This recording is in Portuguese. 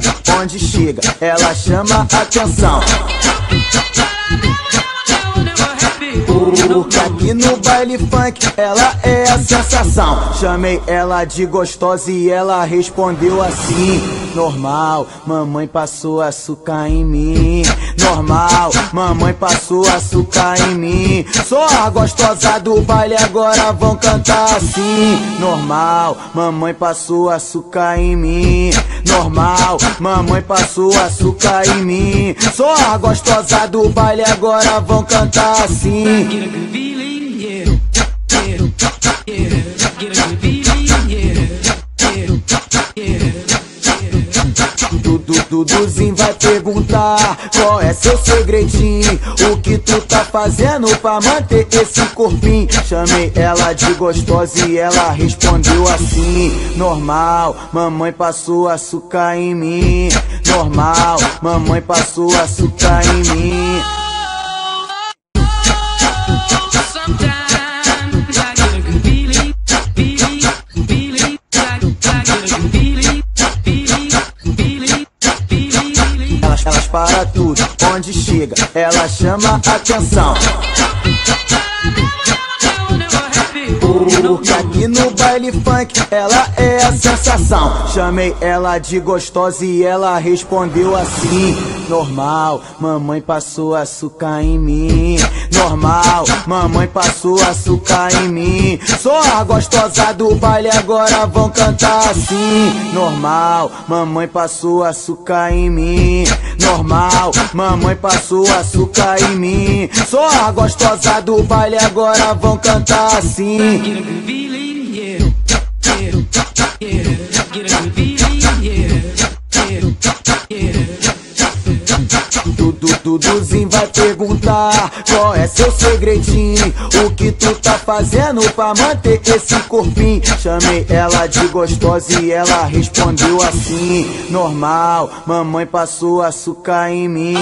tudo, onde chega, ela chama atenção. Porque aqui no baile funk ela é a sensação. Chamei ela de gostosa e ela respondeu assim: normal, mamãe passou açúcar em mim. Normal, mamãe passou açúcar em mim. Sou a gostosa do baile, agora vão cantar assim: normal, mamãe passou açúcar em mim. Normal, mamãe passou açúcar em mim. Sou a gostosa do baile, agora vão cantar assim. Get a good feeling, yeah, yeah, yeah. Get a good feeling, yeah, yeah, yeah. Duduzinho vai perguntar qual é seu segredinho, o que tu tá fazendo pra manter esse corpinho. Chamei ela de gostosa e ela respondeu assim: normal, mamãe passou açúcar em mim. Normal, mamãe passou açúcar em mim. Elas para tudo, onde chega, ela chama atenção. Porque aqui no baile funk ela é a sensação. Chamei ela de gostosa e ela respondeu assim: normal, mamãe passou açúcar em mim. Normal, mamãe passou açúcar em mim. Sou a gostosa do baile, agora vão cantar assim: normal, mamãe passou açúcar em mim. Normal, mamãe passou açúcar em mim. Sou a gostosa do baile, agora vão cantar assim. Get a good feeling, yeah, yeah, yeah. Get a good feeling, yeah, yeah, yeah. Duduzinho vai perguntar qual é seu segredinho, o que tu tá fazendo pra manter esse corpinho. Chamei ela de gostosa e ela respondeu assim: normal, mamãe passou açúcar em mim.